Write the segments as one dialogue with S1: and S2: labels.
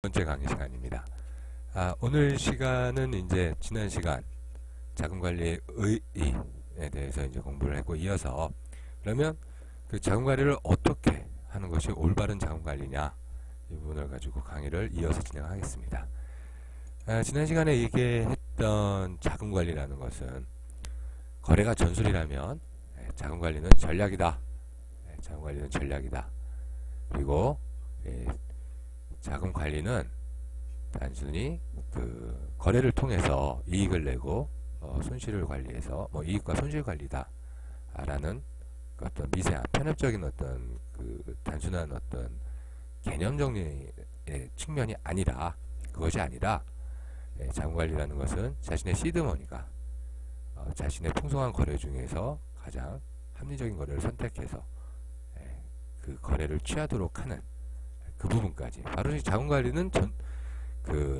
S1: 번째 강의 시간입니다. 오늘 시간은 이제 지난 시간 자금관리의 의의에 대해서 이제 공부를 했고, 이어서 그러면 그 자금관리를 어떻게 하는 것이 올바른 자금관리냐, 이 부분을 가지고 강의를 이어서 진행하겠습니다. 지난 시간에 얘기했던 자금관리라는 것은 거래가 전술이라면 자금관리는 전략이다. 자금관리는 전략이다. 그리고 자금관리는 단순히 그 거래를 통해서 이익을 내고 손실을 관리해서 이익과 손실 관리다 라는 어떤 미세한 편협적인 어떤 그 단순한 어떤 개념 정리의 측면이 아니라, 그것이 아니라 자금관리라는 것은 자신의 시드머니가 자신의 풍성한 거래 중에서 가장 합리적인 거래를 선택해서 그 거래를 취하도록 하는 그 부분까지, 바로 이 자금관리는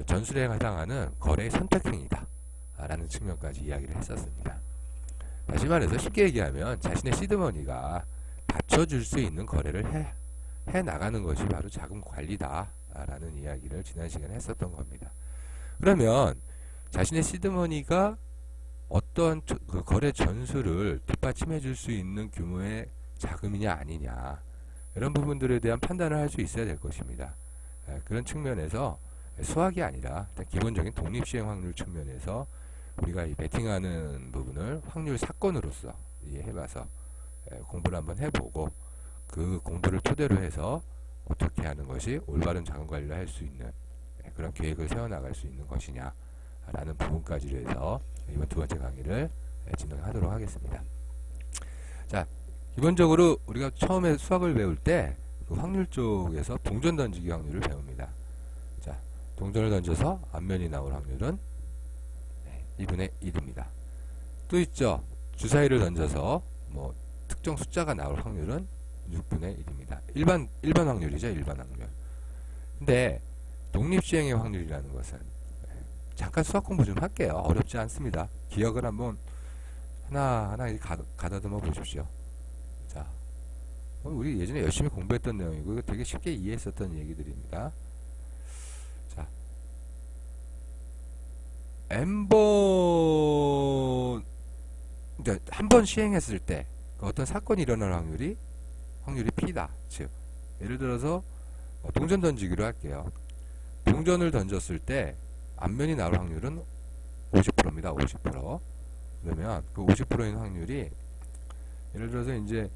S1: 전술에 해당하는 거래의 선택행위다 라는 측면까지 이야기를 했었습니다. 다시 말해서 쉽게 얘기하면 자신의 시드머니가 받쳐줄 수 있는 거래를 해 나가는 것이 바로 자금관리다 라는 이야기를 지난 시간에 했었던 겁니다. 그러면 자신의 시드머니가 어떤 그 거래 전술을 뒷받침해 줄 수 있는 규모의 자금이냐 아니냐, 이런 부분들에 대한 판단을 할 수 있어야 될 것입니다. 그런 측면에서 수학이 아니라 기본적인 독립시행 확률 측면에서 우리가 이 베팅하는 부분을 확률 사건으로서 이해해봐서 공부를 한번 해보고, 그 공부를 토대로 해서 어떻게 하는 것이 올바른 자금관리를 할 수 있는 그런 계획을 세워나갈 수 있는 것이냐 라는 부분까지로 해서 이번 두 번째 강의를 진행하도록 하겠습니다. 자, 기본적으로 우리가 처음에 수학을 배울 때 그 확률 쪽에서 동전 던지기 확률을 배웁니다. 자, 동전을 던져서 앞면이 나올 확률은 2분의 1입니다. 또 있죠. 주사위를 던져서 특정 숫자가 나올 확률은 6분의 1입니다. 일반 확률이죠. 일반 확률. 근데 독립시행의 확률이라는 것은, 잠깐 수학 공부 좀 할게요. 어렵지 않습니다. 기억을 한번 하나하나 가다듬어 보십시오. 자, 우리 예전에 열심히 공부했던 내용이고 이거 되게 쉽게 이해했었던 얘기들입니다. 자, n번, 그러니까 한 번 시행했을 때 어떤 사건이 일어날 확률이 P다. 즉, 예를 들어서 동전 던지기로 할게요. 동전을 던졌을 때 앞면이 나올 확률은 50%입니다. 50%. 그러면 그 50%인 확률이, 예를 들어서 이제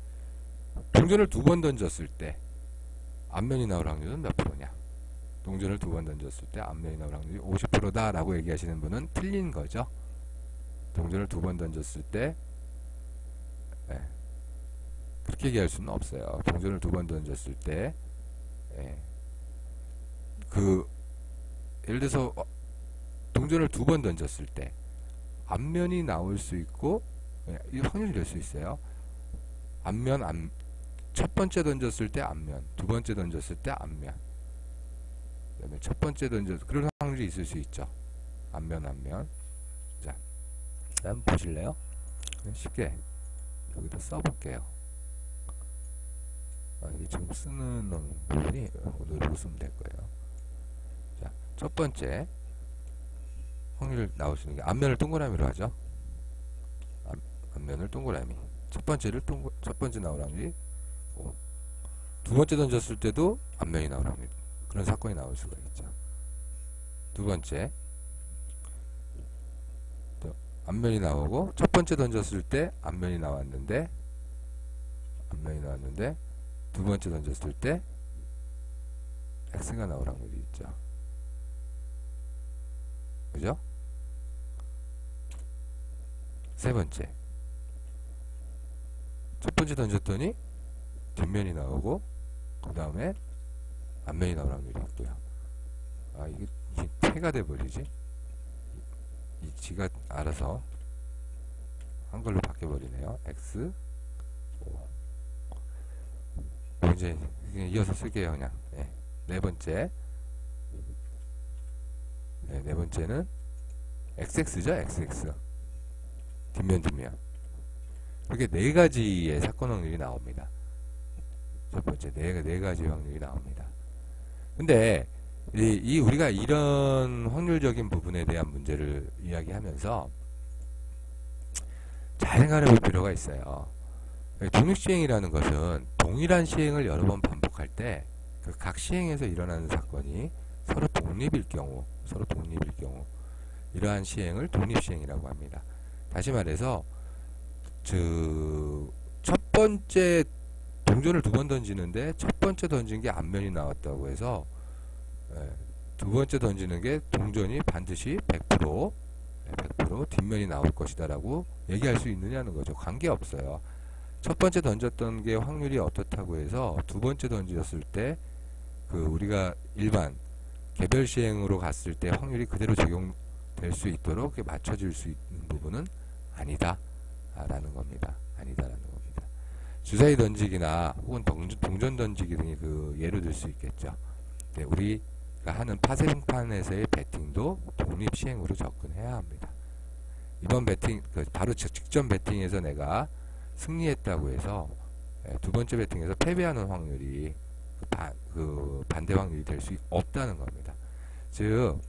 S1: 동전을 두 번 던졌을 때 앞면이 나올 확률은 몇 프로냐? 동전을 두 번 던졌을 때 앞면이 나올 확률이 50%다 라고 얘기하시는 분은 틀린 거죠. 동전을 두 번 던졌을 때 그렇게 얘기할 수는 없어요. 동전을 두 번 던졌을 때 예를 들어서 동전을 두 번 던졌을 때 앞면이 나올 수 있고, 이 확률이 될 수 있어요. 첫 번째 던졌을 때 앞면, 두 번째 던졌을 때 앞면, 그다음에 첫 번째 그런 확률이 있을 수 있죠. 앞면. 자, 한번 보실래요? 쉽게 여기다 써볼게요. 이게 지금 쓰는 부분이 누르고 쓰면 될 거예요. 자, 첫 번째 확률 나올 수 있는 게 앞면을 동그라미로 하죠. 앞면을 동그라미. 첫 번째 나올 확률이 두 번째 던졌을 때도 앞면이 나올 확률, 그런 사건이 나올 수가 있죠. 두 번째 또 앞면이 나오고, 첫 번째 던졌을 때 앞면이 나왔는데 두 번째 던졌을 때 X가 나올 확률이 있죠. 그죠? 세 번째, 첫 번째 던졌더니 뒷면이 나오고 그 다음에 앞면이 나올 확률이 있고요. 이게 태가 돼버리지. 지가 알아서 한글로 바뀌어버리네요. X 이제 이어서 쓸게요. 그냥 네 번째는 XX죠. XX 뒷면. 이렇게 네 가지의 사건 확률이 나옵니다. 첫 번째 네 가지 확률이 나옵니다. 근데 우리가 이런 확률적인 부분에 대한 문제를 이야기하면서 잘 생각해 볼 필요가 있어요. 독립시행이라는 것은 동일한 시행을 여러 번 반복할 때 그 각 시행에서 일어나는 사건이 서로 독립일 경우 이러한 시행을 독립시행이라고 합니다. 다시 말해서 첫 번째 동전을 두 번 던지는데 첫 번째 던진 게 앞면이 나왔다고 해서 두 번째 던지는 게 동전이 반드시 100% 뒷면이 나올 것이다 라고 얘기할 수 있느냐는 거죠. 관계없어요. 첫 번째 던졌던 게 확률이 어떻다고 해서 두 번째 던졌을 때 우리가 일반 개별 시행으로 갔을 때 확률이 그대로 적용될 수 있도록 맞춰질 수 있는 부분은 아니다 라는 겁니다. 아니다라는 겁니다. 주사위 던지기나 혹은 동전 던지기 등이 예로 들 수 있겠죠. 네, 우리가 하는 파생판에서의 배팅도 독립시행으로 접근해야 합니다. 이번 배팅, 바로 직전 배팅에서 내가 승리했다고 해서 두 번째 배팅에서 패배하는 확률이 반대 확률이 될 수 없다는 겁니다. 즉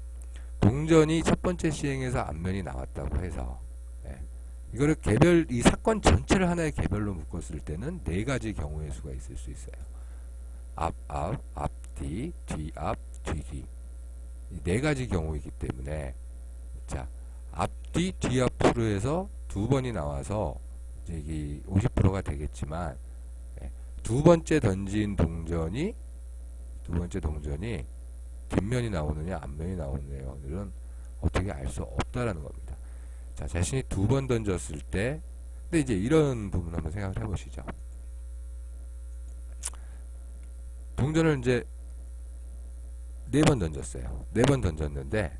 S1: 동전이 첫 번째 시행에서 앞면이 나왔다고 해서 이거를 이 사건 전체를 하나의 개별로 묶었을 때는 네 가지 경우의 수가 있을 수 있어요. 앞뒤, 뒤앞, 뒤뒤. 이 네 가지 경우이기 때문에 자 앞뒤, 뒤앞으로 해서 두 번이 나와서 이제 이게 50%가 되겠지만 두 번째 동전이 뒷면이 나오느냐 앞면이 나오느냐 오늘은 어떻게 알 수 없다라는 겁니다. 자, 자신이 두 번 던졌을 때 근데 이제 이런 부분 한번 생각을 해보시죠. 동전을 이제 4번 던졌어요. 4번 던졌는데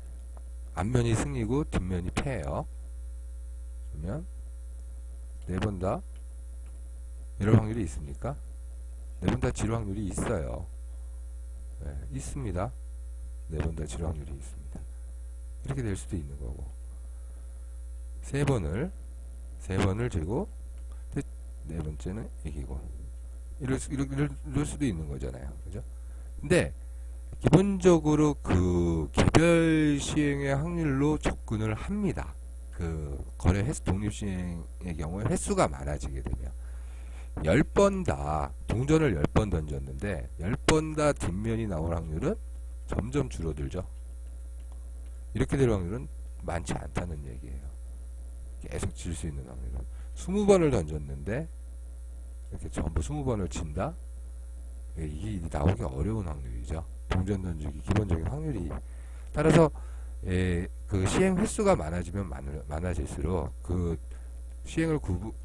S1: 앞면이 승리고 뒷면이 패예요. 그러면 4번 다 이럴 확률이 있습니까? 4번 다 질 확률이 있어요. 네, 있습니다. 4번 다 질 확률이 있습니다. 이렇게 될 수도 있는 거고 3번을 지고 네 번째는 이기고 이럴 수도 있는 거잖아요. 그죠? 근데 기본적으로 개별 시행의 확률로 접근을 합니다. 거래 횟수, 독립시행의 경우에 횟수가 많아지게 되면 10번 다 동전을 10번 던졌는데 10번 다 뒷면이 나올 확률은 점점 줄어들죠. 이렇게 될 확률은 많지 않다는 얘기예요. 계속 질 수 있는 확률은 20번을 던졌는데 이렇게 전부 20번을 친다? 이게 나오기 어려운 확률이죠. 동전 던지기 기본적인 확률이 따라서 시행 횟수가 많아지면 많아질수록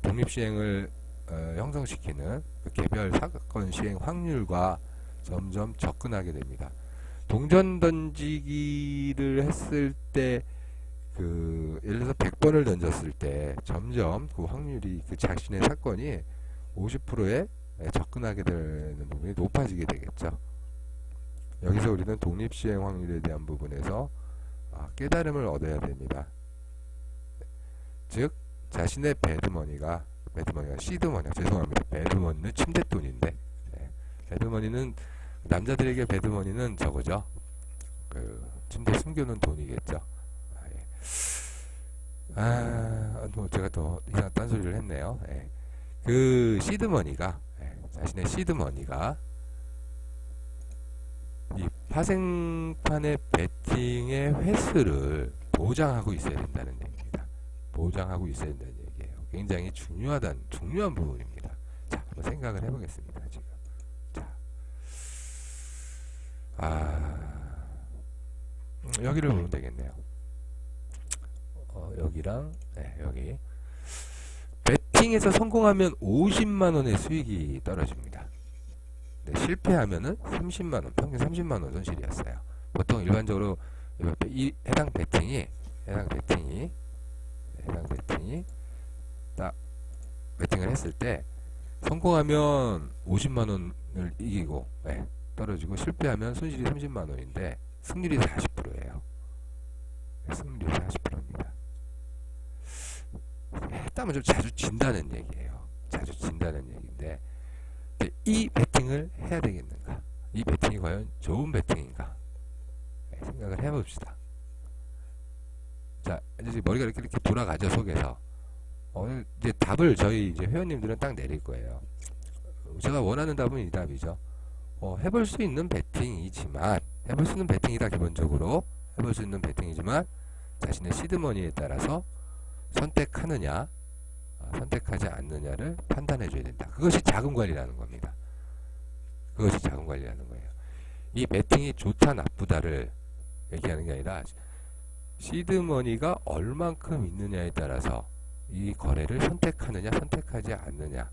S1: 독립시행을 형성시키는 개별 사건 시행 확률과 점점 접근하게 됩니다. 동전 던지기를 했을 때 예를 들어서 100번을 던졌을 때 점점 확률이 자신의 사건이 50%에 접근하게 되는 부분이 높아지게 되겠죠. 여기서 우리는 독립시행 확률에 대한 부분에서 깨달음을 얻어야 됩니다. 즉 자신의 배드머니가 시드머니가 죄송합니다. 배드머니는 침대돈인데 배드머니는 남자들에게 배드머니는 저거죠. 침대 숨겨놓은 돈이겠죠. 뭐 제가 더 이상한 딴소리를 했네요. 시드머니가 자신의 시드머니가 이 파생판의 배팅의 횟수를 보장하고 있어야 된다는 얘기입니다. 보장하고 있어야 된다는 얘기예요. 굉장히 중요한 부분입니다. 자, 한번 생각을 해보겠습니다. 지금. 자, 여기를 보면 되겠네요. 여기랑 여기 배팅에서 성공하면 50만원의 수익이 떨어집니다. 실패하면은 30만원, 평균 30만원 손실이었어요. 보통 일반적으로 해당 배팅이 딱 배팅을 했을 때 성공하면 50만원을 이기고 떨어지고 실패하면 손실이 30만원인데 승률이 40%예요. 승률이 40%입니다. 했다면 좀 자주 진다는 얘기예요. 자주 진다는 얘기인데 이 배팅을 해야 되겠는가? 이 배팅이 과연 좋은 배팅인가? 생각을 해봅시다. 자, 이제 머리가 이렇게 돌아가죠, 속에서. 이제 답을 저희 이제 회원님들은 딱 내릴 거예요. 제가 원하는 답은 이 답이죠. 해볼 수 있는 베팅이지만, 해볼 수 있는 베팅이다, 기본적으로. 해볼 수 있는 베팅이지만, 자신의 시드머니에 따라서 선택하느냐, 선택하지 않느냐를 판단해 줘야 된다. 그것이 자금 관리라는 겁니다. 그것이 자금 관리라는 거예요. 이 베팅이 좋다 나쁘다를 얘기하는 게 아니라 시드머니가 얼만큼 있느냐에 따라서 이 거래를 선택하느냐 선택하지 않느냐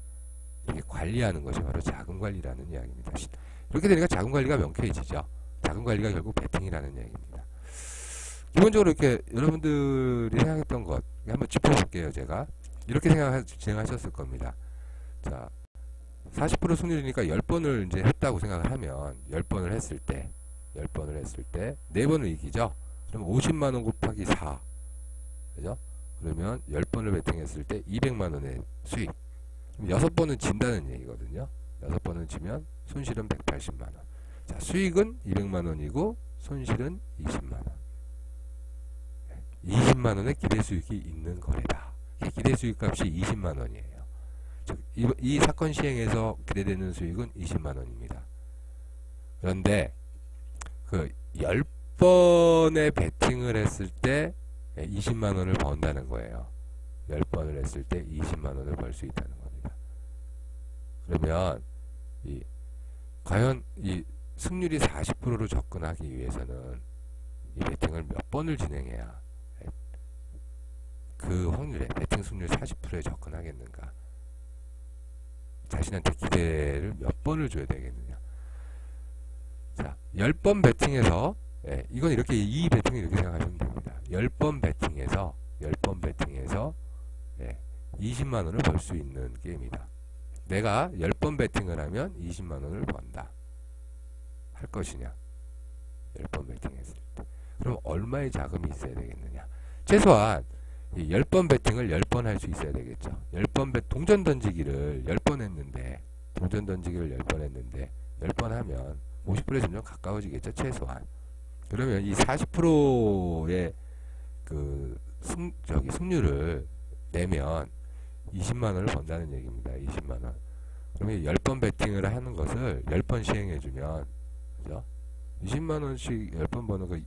S1: 이렇게 관리하는 것이 바로 자금 관리라는 이야기입니다. 이렇게 되니까 자금 관리가 명쾌해지죠. 자금 관리가 결국 베팅이라는 이야기입니다. 기본적으로 이렇게 여러분들이 생각했던 것 한번 짚어볼게요. 제가 이렇게 진행하셨을 겁니다. 자, 40% 승률이니까 10번을 이제 했다고 생각을 하면 10번을 했을 때 4번을 이기죠. 그럼 50만원 곱하기 4 그죠? 그러면 10번을 베팅했을 때 200만원의 수익. 6번은 진다는 얘기거든요. 6번은 지면 손실은 180만원. 자, 수익은 200만원이고 손실은 20만원. 20만원의 기대수익이 있는 거래다. 기대수익 값이 20만원이에요. 즉, 이 사건 시행에서 기대되는 수익은 20만원입니다. 그런데 그 10번의 베팅을 했을 때 20만원을 번다는 거예요. 10번을 했을 때 20만원을 벌 수 있다는 겁니다. 그러면 과연 이 승률이 40%로 접근하기 위해서는 이 베팅을 몇 번을 진행해야 그 확률에 베팅 승률 40%에 접근하겠는가? 자신한테 기대를 몇 번을 줘야 되겠느냐? 자, 10번 베팅해서 이건 이렇게 이 베팅을 이렇게 생각하시면 됩니다. 10번 베팅해서 20만원을 벌 수 있는 게임이다. 내가 10번 베팅을 하면 20만원을 번다. 할 것이냐? 10번 베팅했을 때. 그럼 얼마의 자금이 있어야 되겠느냐? 최소한 10번 베팅을 10번 할 수 있어야 되겠죠. 10번 동전 던지기를 10번 했는데 10번 하면 50%에 점점 가까워지겠죠. 최소한. 그러면 이 40%의 그 승률을 내면 20만원을 번다는 얘기입니다. 20만원. 그러면 10번 베팅을 하는 것을 10번 시행해주면, 그죠? 20만원씩 10번 버는 거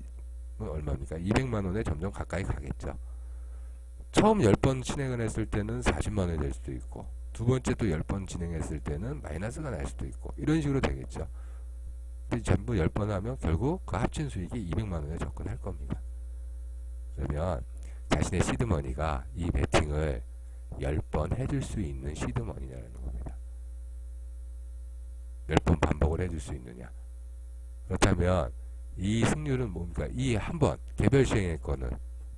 S1: 얼마입니까? 200만원에 점점 가까이 가겠죠. 처음 10번 진행을 했을 때는 40만원이 될 수도 있고, 두 번째 또 10번 진행했을 때는 마이너스가 날 수도 있고, 이런 식으로 되겠죠. 근데 전부 10번 하면 결국 그 합친 수익이 200만원에 접근할 겁니다. 그러면 자신의 시드머니가 이 베팅을 10번 해줄 수 있는 시드머니냐는 겁니다. 10번 반복을 해줄 수 있느냐. 그렇다면 이 승률은 뭡니까? 이 한 번 개별 시행했거는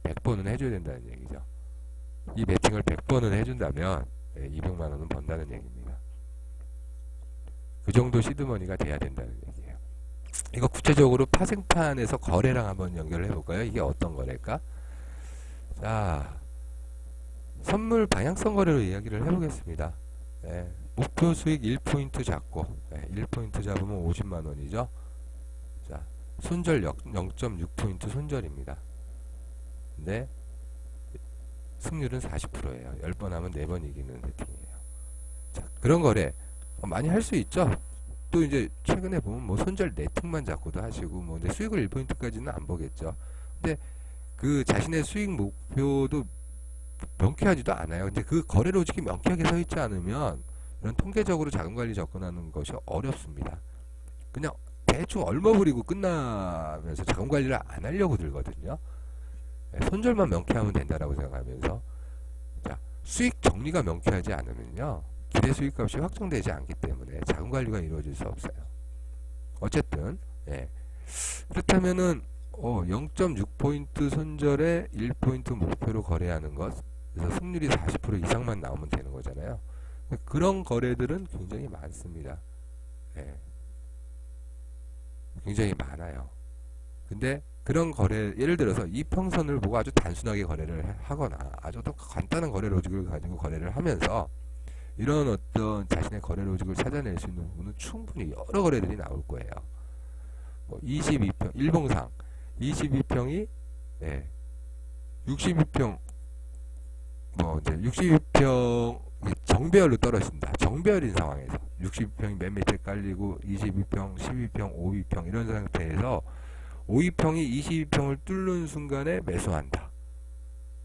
S1: 100번은 해줘야 된다는 얘기죠. 이 베팅을 100번은 해준다면 200만원은 번다는 얘기입니다. 그 정도 시드머니가 돼야 된다는 얘기예요. 이거 구체적으로 파생판에서 거래랑 한번 연결을 해볼까요? 이게 어떤 거래일까? 자, 선물 방향성 거래로 이야기를 해보겠습니다. 목표 수익 1포인트 잡고 1포인트 잡으면 50만원이죠. 자, 손절 0.6포인트 손절입니다. 근데 승률은 40%예요. 10번 하면 4번 이기는 베팅이에요. 자, 그런 거래 많이 할 수 있죠. 또 이제 최근에 보면 뭐 손절 네팅만 잡고도 하시고 뭐 근데 수익을 1포인트까지는 안 보겠죠. 근데 그 자신의 수익 목표도 명쾌하지도 않아요. 근데 그 거래 로직이 명쾌하게 서 있지 않으면 이런 통계적으로 자금관리 접근하는 것이 어렵습니다. 그냥 대충 얼마 부리고 끝나면서 자금관리를 안 하려고 들거든요. 손절만 명쾌하면 된다라고 생각하면서, 자, 수익 정리가 명쾌하지 않으면요 기대 수익값이 확정되지 않기 때문에 자금관리가 이루어질 수 없어요. 어쨌든 그렇다면은 0.6포인트 손절에 1포인트 목표로 거래하는 것, 그래서 승률이 40% 이상만 나오면 되는 거잖아요. 그런 거래들은 굉장히 많습니다. 굉장히 많아요. 근데 그런 거래, 예를 들어서 이평선을 보고 아주 단순하게 거래를 하거나 아주 더 간단한 거래 로직을 가지고 거래를 하면서 이런 어떤 자신의 거래 로직을 찾아낼 수 있는 부분은 충분히 여러 거래들이 나올 거예요. 뭐 22평, 일봉상 22평이 62평, 뭐 이제 62평 정배열로 떨어진다. 정배열인 상황에서 62평이 맨 밑에 깔리고 22평, 12평, 5위평 이런 상태에서 5위평이 22평을 뚫는 순간에 매수한다.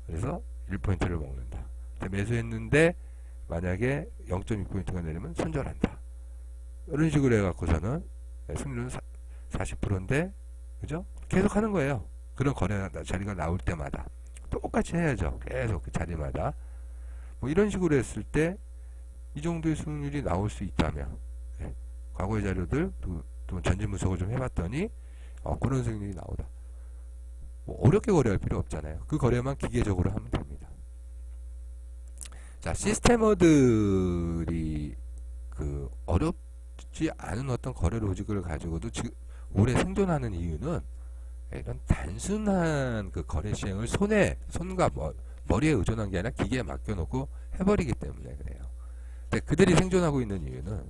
S1: 그래서 1포인트를 먹는다. 매수했는데 만약에 0.2포인트가 내리면 손절한다. 이런 식으로 해갖고서는 승률은 40%인데 그죠? 계속 하는 거예요. 그런 거래 자리가 나올 때마다 똑같이 해야죠. 계속 그 자리마다 뭐 이런 식으로 했을 때 이 정도의 수익률이 나올 수 있다면 과거의 자료들 또 전진 분석을 좀 해봤더니 그런 수익률이 나오다. 뭐 어렵게 거래할 필요 없잖아요. 그 거래만 기계적으로 하면 됩니다. 자, 시스테머들이 그 어렵지 않은 어떤 거래 로직을 가지고도 지금 오래 생존하는 이유는 이런 단순한 그 거래 시행을 손과 머리에 의존한 게 아니라 기계에 맡겨놓고 해버리기 때문에 그래요. 근데 그들이 생존하고 있는 이유는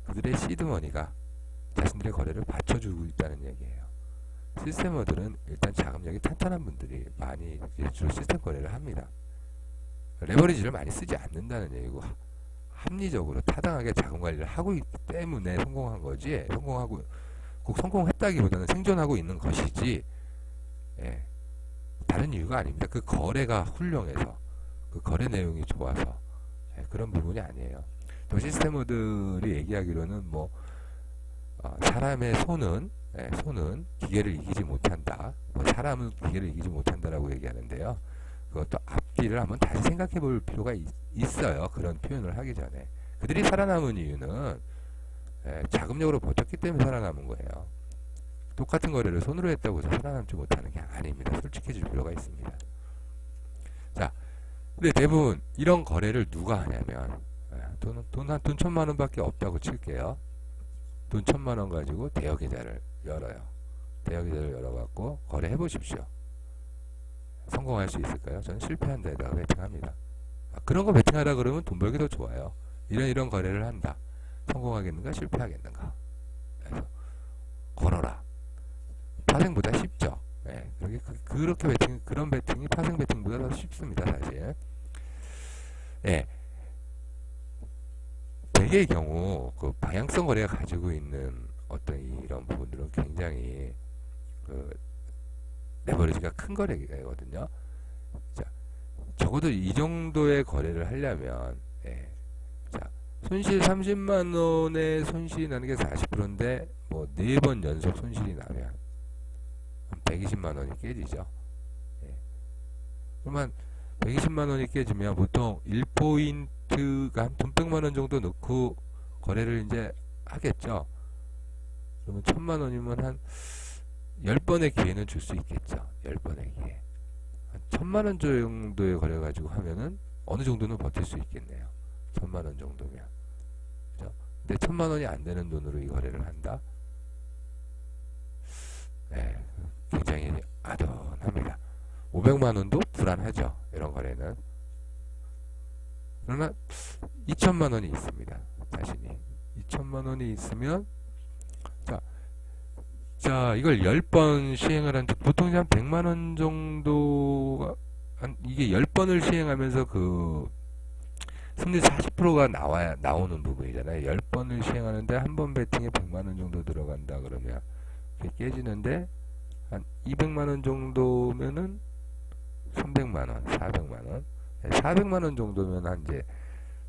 S1: 그들의 시드머니가 자신들의 거래를 받쳐주고 있다는 얘기예요. 시스테머들은 일단 자금력이 탄탄한 분들이 많이 주로 시스템 거래를 합니다. 레버리지를 많이 쓰지 않는다는 얘기고 합리적으로 타당하게 자금 관리를 하고 있기 때문에 성공한 거지, 꼭 성공했다기보다는 생존하고 있는 것이지 다른 이유가 아닙니다. 그 거래가 훌륭해서 그 거래 내용이 좋아서 그런 부분이 아니에요. 또 시스테머들이 얘기하기로는 뭐 사람의 손은 기계를 이기지 못한다. 뭐 사람은 기계를 이기지 못한다라고 얘기하는데요. 그것도 앞뒤를 한번 다시 생각해 볼 필요가 있어요. 그런 표현을 하기 전에. 그들이 살아남은 이유는 자금력으로 버텼기 때문에 살아남은 거예요. 똑같은 거래를 손으로 했다고 해서 살아남지 못하는 게 아닙니다. 솔직해질 필요가 있습니다. 자, 근데 대부분 이런 거래를 누가 하냐면 돈 1,000만 원밖에 없다고 칠게요. 돈 1,000만 원 가지고 대여 계좌를 열어요. 대여 계좌를 열어갖고 거래해 보십시오. 성공할 수 있을까요? 저는 실패한 데다가 베팅합니다. 그런 거 베팅하라 그러면 돈 벌기 더 좋아요. 이런 거래를 한다. 성공하겠는가 실패하겠는가. 그래서 걸어라. 파생보다 쉽죠. 그렇게 그런 베팅이 파생 베팅보다 더 쉽습니다. 사실. 대개의 경우 그 방향성 거래가 가지고 있는 어떤 이런 부분들은 굉장히 그 레버리지가 큰 거래거든요. 자, 적어도 이 정도의 거래를 하려면 자, 손실 30만원의 손실이 나는 게 40%인데 뭐 4번 연속 손실이 나면 120만원이 깨지죠. 그러면 120만원이 깨지면 보통 1포인트가 한 돈 100만원 정도 넣고 거래를 이제 하겠죠. 그러면 1,000만원이면 한 10번의 기회는 줄 수 있겠죠. 10번의 기회. 한 1,000만원 정도의 거래 가지고 하면은 어느 정도는 버틸 수 있겠네요. 1,000만원 정도면. 그죠? 근데 1,000만원이 안 되는 돈으로 이 거래를 한다? 굉장히 아둔합니다. 500만원도 불안하죠. 이런 거래는. 그러나 2,000만원이 있습니다. 자신이. 2,000만원이 있으면 자, 이걸 10번 시행을 한, 보통 한 100만원 정도가, 이게 10번을 시행하면서 그, 승률 40%가 나오는 부분이잖아요. 10번을 시행하는데 한 번 베팅에 100만원 정도 들어간다 그러면, 그게 깨지는데, 한 200만원 정도면은, 300만원, 400만원. 400만원 정도면 한 이제,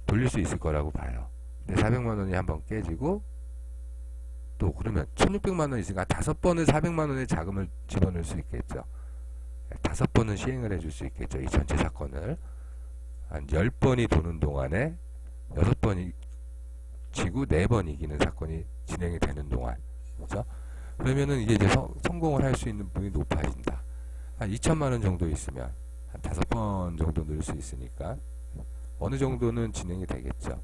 S1: 돌릴 수 있을 거라고 봐요. 근데 400만원이 한번 깨지고, 또 그러면 1,600만원 있으니까 5번을 400만원의 자금을 집어넣을 수 있겠죠. 5번은 시행을 해줄 수 있겠죠. 이 전체 사건을 한 10번이 도는 동안에 6번이 지고 4번 이기는 사건이 진행이 되는 동안, 그렇죠? 그러면은 이게 이제 성공을 할 수 있는 분이 높아진다. 한 2,000만원 정도 있으면 한 5번 정도 넣을 수 있으니까 어느 정도는 진행이 되겠죠.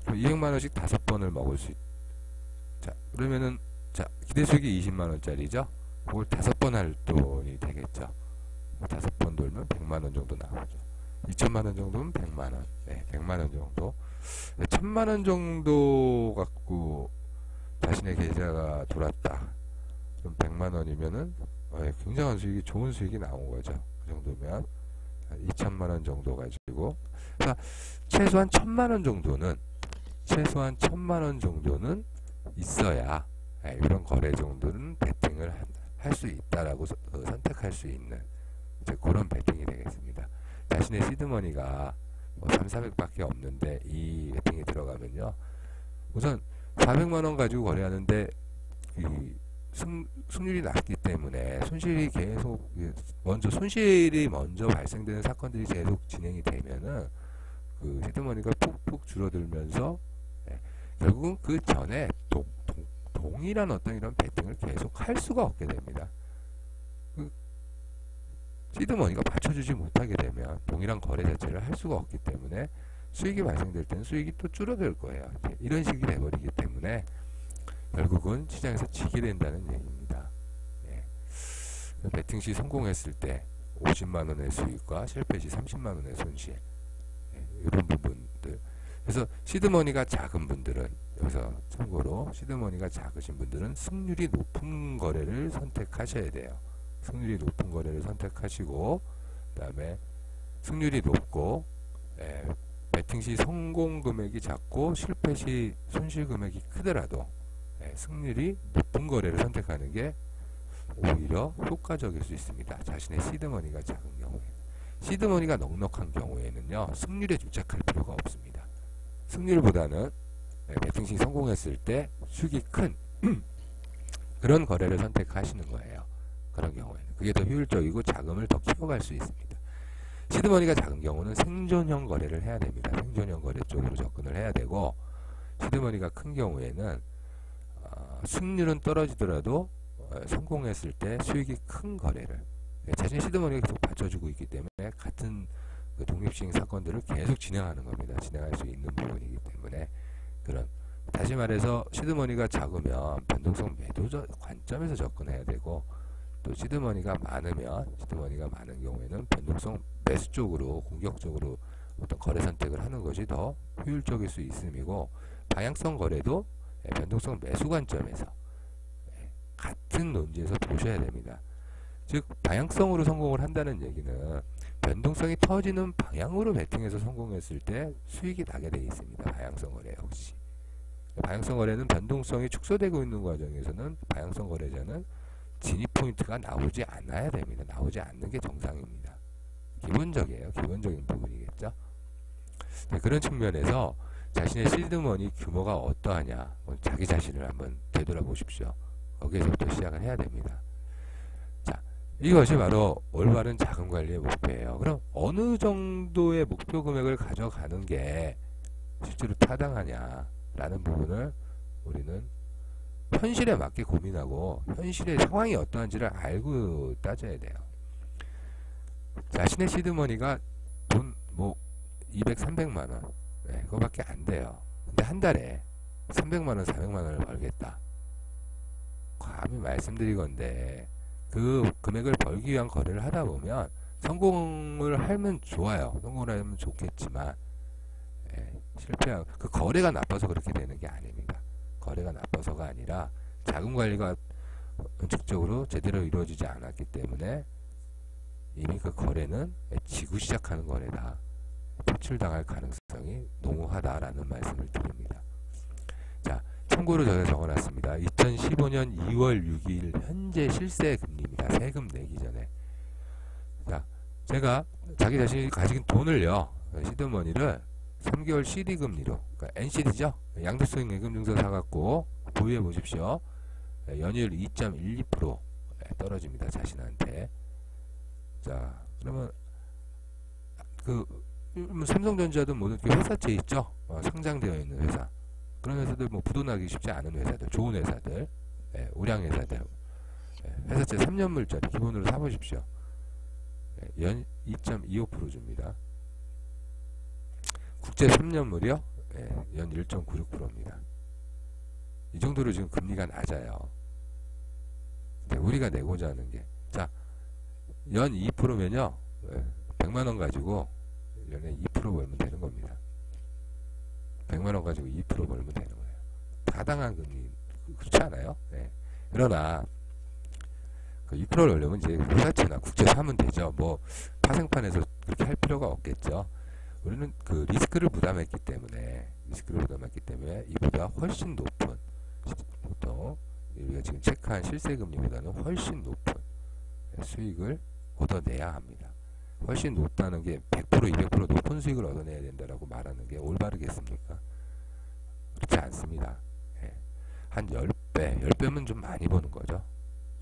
S1: 200만원씩 5번을 먹을 수 있다. 자, 그러면은, 자, 기대수익이 20만원짜리죠? 그걸 5번 할 돈이 되겠죠? 5번 돌면 100만원 정도 나오죠. 2,000만원 정도면 100만원. 100만원 정도. 1,000만원 정도 갖고 자신의 계좌가 돌았다. 그럼 100만원이면은 굉장한 수익이, 좋은 수익이 나온 거죠. 그 정도면 2천만 원 정도 가지고, 그러니까 최소한 1,000만 원 정도는, 있어야 이런 거래 정도는 베팅을 할 수 있다라고 선택할 수 있는 이제 그런 베팅이 되겠습니다. 자신의 시드머니가 뭐 3, 400밖에 없는데 이 베팅이 들어가면요, 우선 400만 원 가지고 거래하는데 이 승률이 낮기 때문에 손실이 계속, 손실이 먼저 발생되는 사건들이 계속 진행이 되면은 그 시드머니가 푹푹 줄어들면서 결국은 그 전에 동일한 어떤 이런 베팅을 계속 할 수가 없게 됩니다. 그 시드머니가 받쳐주지 못하게 되면 동일한 거래 자체를 할 수가 없기 때문에 수익이 발생될 때는 수익이 또 줄어들 거예요. 이런 식이 돼버리기 때문에 결국은 시장에서 지게 된다는 얘기입니다. 베팅 시 성공했을 때 50만원의 수익과 실패 시 30만원의 손실, 이런 부분들. 그래서 시드머니가 작은 분들은, 여기서 참고로 시드머니가 작으신 분들은 승률이 높은 거래를 선택하셔야 돼요. 승률이 높은 거래를 선택하시고, 그 다음에 승률이 높고 베팅 시 성공 금액이 작고 실패 시 손실 금액이 크더라도 승률이 높은 거래를 선택하는 게 오히려 효과적일 수 있습니다. 자신의 시드머니가 작은 경우에. 시드머니가 넉넉한 경우에는요, 승률에 집착할 필요가 없습니다. 승률보다는 베팅 시 성공했을 때 수익이 큰 그런 거래를 선택하시는 거예요. 그런 경우에는 그게 더 효율적이고 자금을 더 키워갈 수 있습니다. 시드머니가 작은 경우는 생존형 거래를 해야 됩니다. 생존형 거래 쪽으로 접근을 해야 되고, 시드머니가 큰 경우에는 승률은 떨어지더라도 성공했을 때 수익이 큰 거래를, 자신의 시드머니가 계속 받쳐주고 있기 때문에 같은 그 독립시행 사건들을 계속 진행하는 겁니다. 진행할 수 있는 부분이기 때문에, 그런, 다시 말해서 시드머니가 작으면 변동성 매도 관점에서 접근해야 되고, 또 시드머니가 많은 경우에는 변동성 매수 쪽으로 공격적으로 어떤 거래 선택을 하는 것이 더 효율적일 수 있음이고, 방향성 거래도 변동성 매수 관점에서 같은 논지에서 보셔야 됩니다. 즉 방향성으로 성공을 한다는 얘기는 변동성이 터지는 방향으로 베팅해서 성공했을 때 수익이 나게 되어 있습니다. 방향성 거래 역시. 방향성 거래는 변동성이 축소되고 있는 과정에서는 방향성 거래자는 진입 포인트가 나오지 않아야 됩니다. 나오지 않는 게 정상입니다. 기본적이에요. 기본적인 부분이겠죠. 네, 그런 측면에서 자신의 시드머니 규모가 어떠하냐, 자기 자신을 한번 되돌아보십시오. 거기에서부터 시작을 해야 됩니다. 자, 이것이 바로 올바른 자금 관리의 목표예요. 그럼 어느 정도의 목표 금액을 가져가는 게 실제로 타당하냐라는 부분을 우리는 현실에 맞게 고민하고 현실의 상황이 어떠한지를 알고 따져야 돼요. 자신의 시드머니가 돈 200, 300만원 그거밖에 안 돼요. 근데 한 달에 300만원, 400만원을 벌겠다. 감히 말씀드리건데 그 금액을 벌기 위한 거래를 하다 보면 성공을 하면 좋아요. 성공을 하면 좋겠지만 실패하고, 그 거래가 나빠서 그렇게 되는 게 아닙니다. 거래가 나빠서가 아니라 자금 관리가 원칙적으로 제대로 이루어지지 않았기 때문에 이미 그 거래는 지고 시작하는 거래다. 퇴출당할 가능성이 농후하다라는 말씀을 드립니다. 자, 참고로 제가 적어놨습니다. 2015년 2월 6일 현재 실세 금리입니다. 세금 내기 전에. 자, 제가 자기 자신이 가진 돈을요, 시드머니를 3개월 CD 금리로, 그러니까 NCD죠. 양도소득 예금증서 사갖고 보유해 보십시오. 연이율 2.12% 떨어집니다. 자신한테. 자, 그러면 삼성전자든 뭐든 회사채 있죠. 상장되어 있는 회사. 그런 회사들, 부도나기 쉽지 않은 회사들, 좋은 회사들, 우량 회사들, 회사채 3년물짜리 기본으로 사보십시오. 연 2.25% 줍니다. 국제 3년물이요? 연 1.96%입니다. 이 정도로 지금 금리가 낮아요. 우리가 내고자 하는 게, 자, 연 2%면요, 100만원 가지고 1년에 2% 벌면 되는 겁니다. 100만원 가지고 2% 벌면 되는 거예요. 타당한 금리, 그렇지 않아요? 그러나 그 2%를 올리면 이제 회사채나 국채 사면 되죠. 뭐 파생판에서 그렇게 할 필요가 없겠죠. 우리는 그 리스크를 부담했기 때문에 이보다 훨씬 높은, 보통 우리가 지금 체크한 실세금리보다는 훨씬 높은 수익을 얻어내야 합니다. 훨씬 높다는 게 100%, 200% 높은 수익을 얻어내야 된다라고 말하는 게 올바르겠습니까? 그렇지 않습니다. 예. 한 10배, 10배면 좀 많이 버는 거죠.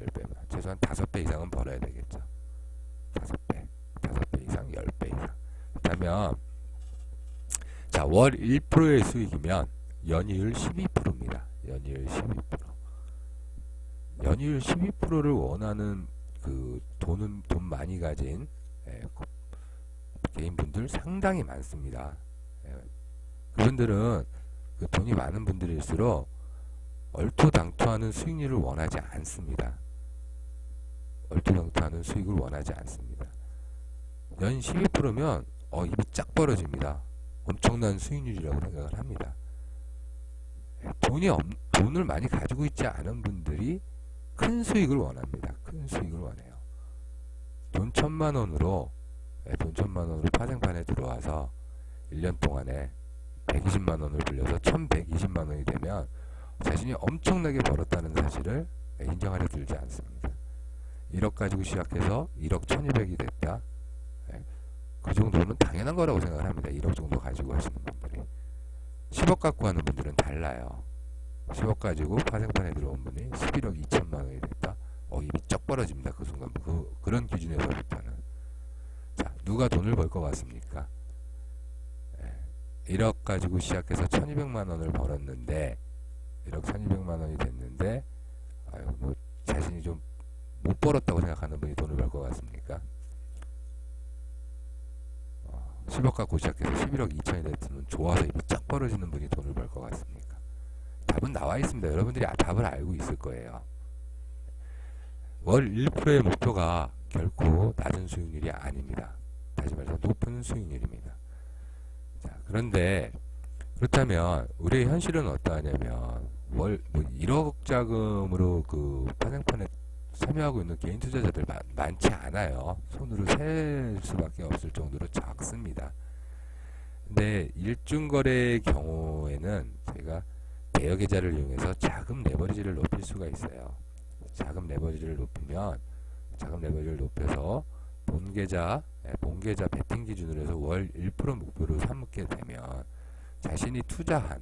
S1: 10배면. 최소한 5배 이상은 벌어야 되겠죠. 5배 이상, 10배 이상. 그렇다면, 자, 월 1%의 수익이면 연이율 12%입니다. 연이율 12%. 연이율 12%를 원하는 그 돈 많이 가진 개인분들 상당히 많습니다. 그분들은 그 돈이 많은 분들일수록 얼토당토하는 수익률을 원하지 않습니다. 얼토당토하는 수익을 원하지 않습니다. 연 12%면 입이 쫙 벌어집니다. 엄청난 수익률이라고 생각을 합니다. 돈을 많이 가지고 있지 않은 분들이 큰 수익을 원합니다. 큰 수익을 원해요. 돈 1,000만원으로 파생판에 들어와서 1년 동안에 120만원을 불려서 1,120만원이 되면 자신이 엄청나게 벌었다는 사실을 인정하려 들지 않습니다. 1억 가지고 시작해서 1억 1,200이 됐다. 그 정도는 당연한 거라고 생각을 합니다. 1억 정도 가지고 하시는 분들이. 10억 갖고 하는 분들은 달라요. 10억 가지고 파생판에 들어온 분이 11억 2천만원이 됐다. 입이 쩍 벌어집니다. 그 순간. 그런 기준에서부터는. 자, 누가 돈을 벌 것 같습니까? 1억 가지고 시작해서 1,200만원을 벌었는데 1억 1,200만원이 됐는데 뭐 자신이 좀 못 벌었다고 생각하는 분이 돈을 벌 것 같습니까? 10억 갖고 시작해서 11억 2천이 됐으면 좋아서 입이 쫙 벌어지는 분이 돈을 벌 것 같습니까? 답은 나와 있습니다. 여러분들이 답을 알고 있을 거예요. 월 1%의 목표가 결코 낮은 수익률이 아닙니다. 다시 말해서 높은 수익률입니다. 자, 그런데 그렇다면 우리의 현실은 어떠하냐면 월 1억 자금으로 그 파생판에 참여하고 있는 개인 투자자들 많지 않아요. 손으로 셀 수밖에 없을 정도로 작습니다. 근데 일중거래의 경우에는 저희가 대여계좌를 이용해서 자금 레버리지를 높일 수가 있어요. 자금 레버리지를 높여서 본계좌 베팅 기준으로 해서 월 1% 목표로 삼게 되면 자신이 투자한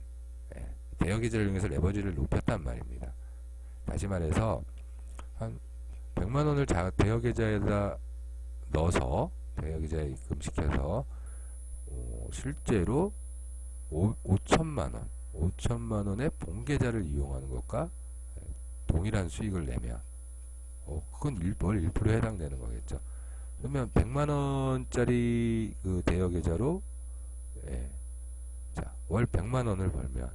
S1: 대여계좌를 이용해서 레버리지를 높였단 말입니다. 다시 말해서 한 100만원을 대여계좌에다 넣어서 대여계좌에 입금시켜서 실제로 5천만원의 본계좌를 이용하는 것과 동일한 수익을 내면 그건 월 1%에 해당되는 거겠죠. 그러면 100만원짜리 그 대여계좌로 자, 월 100만원을 벌면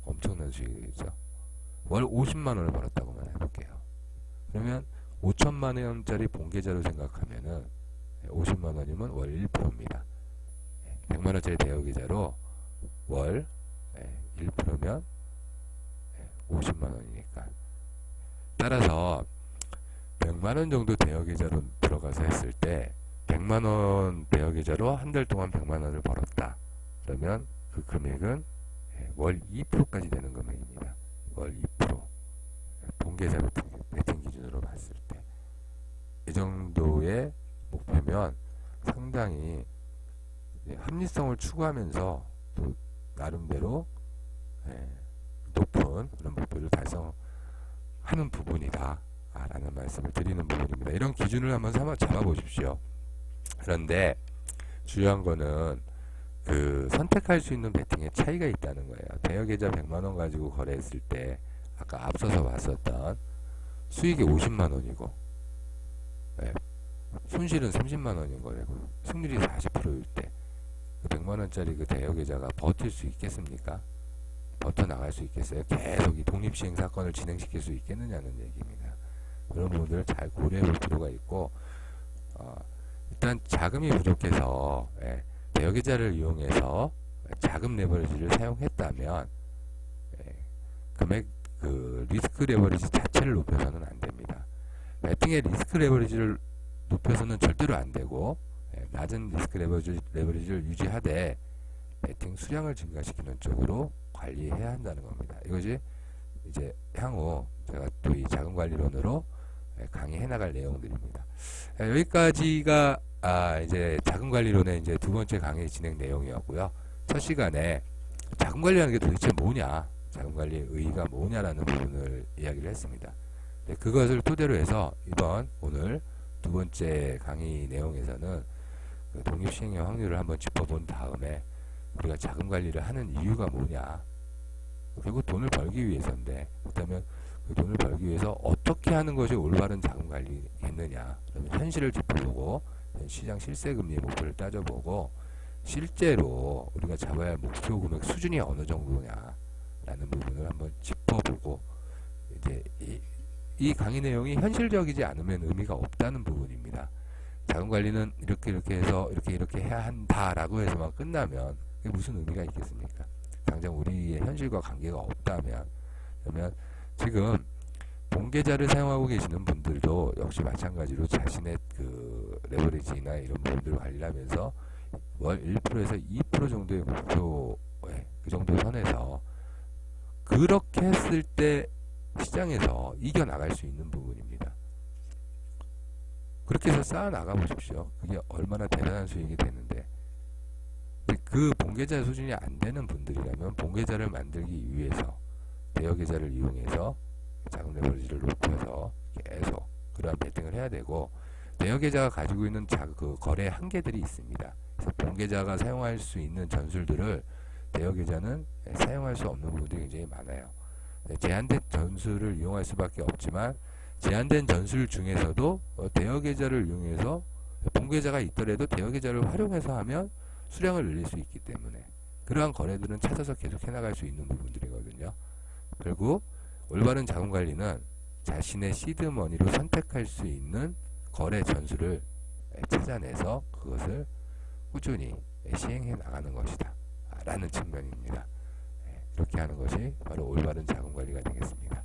S1: 엄청난 수익이겠죠. 월 50만원을 벌었다고만 해볼게요. 그러면 5천만원짜리 본계좌로 생각하면은 50만원이면 월 1%입니다. 100만원짜리 대여계좌로 월 1%면 50만원이니까. 따라서 100만원 정도 대여계좌로 들어가서 했을 때 100만원 대여계좌로 한 달 동안 100만원을 벌었다. 그러면 그 금액은 월 2%까지 되는 금액입니다. 월 2%. 본계좌 베팅 기준으로 봤을 때. 이 정도의 목표면 상당히 합리성을 추구하면서 또 나름대로 높은 그런 목표를 달성하는 부분이다 라는 말씀을 드리는 부분입니다. 이런 기준을 한번 잡아보십시오. 그런데 중요한 거는 그 선택할 수 있는 베팅의 차이가 있다는 거예요. 대여계좌 100만원 가지고 거래했을 때 아까 앞서서 봤었던 수익이 50만원이고 손실은 30만원인 거고 승률이 40%일 때 그 100만원짜리 그 대여계좌가 버틸 수 있겠습니까? 버텨나갈 수 있겠어요? 계속 이 독립시행 사건을 진행시킬 수 있겠느냐는 얘기입니다. 그런 부분들을 잘 고려해 볼 필요가 있고 일단 자금이 부족해서 대여계좌를 이용해서 자금 레버리지를 사용했다면 금액 그 리스크 레버리지 자체를 높여서는 안 됩니다. 배팅의 리스크 레버리지를 높여서는 절대로 안 되고, 낮은 리스크 레버리지를 유지하되 배팅 수량을 증가시키는 쪽으로 관리해야 한다는 겁니다. 이것이 이제 향후 제가 또 이 자금관리론으로 강의해 나갈 내용들입니다. 여기까지가 이제 자금관리론의 이제 두 번째 강의 진행 내용이었고요. 첫 시간에 자금관리라는 게 도대체 뭐냐, 자금관리의 의의가 뭐냐라는 부분을 이야기를 했습니다. 그것을 토대로 해서 오늘 두 번째 강의 내용에서는 그 독립시행의 확률을 한번 짚어본 다음에 우리가 자금관리를 하는 이유가 뭐냐, 결국 돈을 벌기 위해서인데, 그렇다면 그 돈을 벌기 위해서 어떻게 하는 것이 올바른 자금관리겠느냐, 그러면 현실을 짚어보고 시장 실세금리의 목표를 따져보고 실제로 우리가 잡아야 할 목표 금액 수준이 어느 정도냐 라는 부분을 한번 짚어보고, 이제 이 강의 내용이 현실적이지 않으면 의미가 없다는 부분입니다. 자금관리는 이렇게 해서 이렇게 해야 한다라고 해서만 끝나면 그게 무슨 의미가 있겠습니까? 당장 우리의 현실과 관계가 없다면. 그러면 지금 본계좌를 사용하고 계시는 분들도 역시 마찬가지로 자신의 그 레버리지나 이런 부분들을 관리를 하면서 월 1%에서 2% 정도의 목표에 그 정도 선에서 그렇게 했을 때 시장에서 이겨나갈 수 있는 부분입니다. 그렇게 해서 쌓아 나가 보십시오. 그게 얼마나 대단한 수익이 되는데, 그 본계좌 수준이 안 되는 분들이라면 본계좌를 만들기 위해서 대여계좌를 이용해서 자금 레버리지를 높여서 계속 그러한 배팅을 해야 되고, 대여계좌가 가지고 있는 그 거래 한계들이 있습니다. 그래서 본계좌가 사용할 수 있는 전술들을 대여계좌는 사용할 수 없는 부분들이 굉장히 많아요. 제한된 전술을 이용할 수밖에 없지만, 제한된 전술 중에서도 대여계좌를 이용해서 본계좌가 있더라도 대여계좌를 활용해서 하면 수량을 늘릴 수 있기 때문에 그러한 거래들은 찾아서 계속 해나갈 수 있는 부분들이거든요. 결국 올바른 자금관리는 자신의 시드머니로 선택할 수 있는 거래 전술을 찾아내서 그것을 꾸준히 시행해 나가는 것이다 라는 측면입니다. 이렇게 하는 것이 바로 올바른 자금관리가 되겠습니다.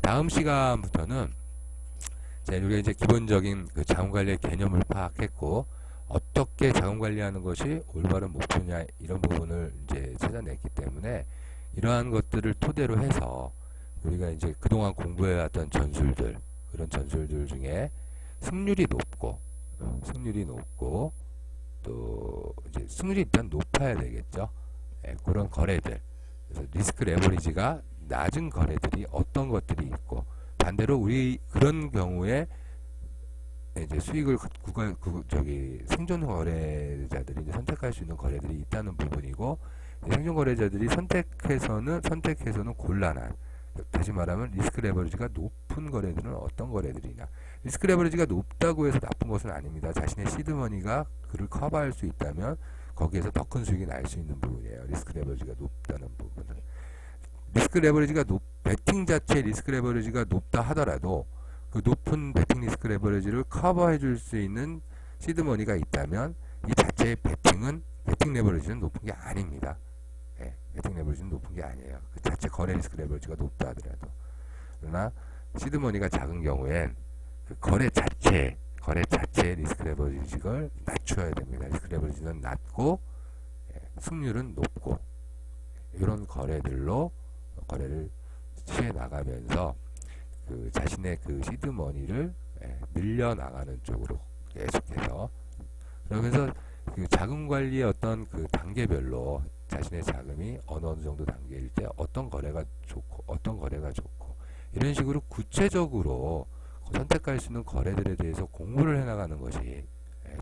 S1: 다음 시간부터는 우리가 이제 기본적인 그 자금관리의 개념을 파악했고, 어떻게 자금관리하는 것이 올바른 목표냐 이런 부분을 이제 찾아냈기 때문에, 이러한 것들을 토대로 해서 우리가 이제 그동안 공부해왔던 전술들, 그런 전술들 중에 승률이 높고 또 이제 승률이 일단 높아야 되겠죠. 그런 거래들, 그래서 리스크 레버리지가 낮은 거래들이 어떤 것들이 있고, 반대로 우리 그런 경우에 이제 수익을 생존 거래자들이 이제 선택할 수 있는 거래들이 있다는 부분이고, 생존 거래자들이 선택해서는 곤란한, 다시 말하면 리스크 레버리지가 높은 거래들은 어떤 거래들이냐. 리스크 레버리지가 높다고 해서 나쁜 것은 아닙니다. 자신의 시드머니가 그를 커버할 수 있다면 거기에서 더 큰 수익이 날 수 있는 부분이에요. 리스크 레버리지가 높다는 부분은. 리스크 레버리지가 배팅 자체 리스크 레버리지가 높다 하더라도 그 높은 배팅 리스크 레버리지를 커버해 줄 수 있는 시드머니가 있다면 이 자체의 배팅 레버리지는 높은 게 아닙니다. 배팅 레버리지는 높은 게 아니에요. 그 자체 거래 리스크 레버리지가 높다 하더라도. 그러나 시드머니가 작은 경우엔 그 거래 자체의 리스크 레버리지를 낮춰야 됩니다. 리스크 레버리지는 낮고 승률은 높고, 이런 거래들로 거래를 취해 나가면서 그 자신의 그 시드머니를 늘려나가는 쪽으로 계속해서, 그러면서 그 자금 관리의 어떤 그 단계별로 자신의 자금이 어느 정도 단계일 때 어떤 거래가 좋고 어떤 거래가 좋고, 이런 식으로 구체적으로 선택할 수 있는 거래들에 대해서 공부를 해나가는 것이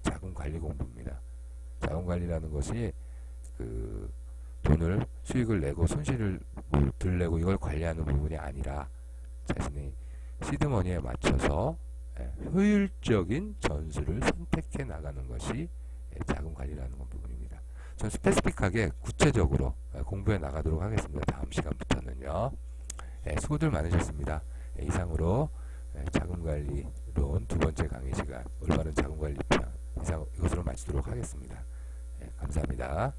S1: 자금 관리 공부입니다. 자금 관리라는 것이 그 돈을 수익을 내고 손실을 덜 내고 이걸 관리하는 부분이 아니라, 자신의 시드머니에 맞춰서 효율적인 전술을 선택해 나가는 것이 자금 관리라는 부분입니다. 전 스페시픽하게 구체적으로 공부해 나가도록 하겠습니다. 다음 시간부터는요. 수고들 많으셨습니다. 이상으로 자금관리론 두 번째 강의 시간, 올바른 자금관리 편 이것으로 마치도록 하겠습니다. 감사합니다.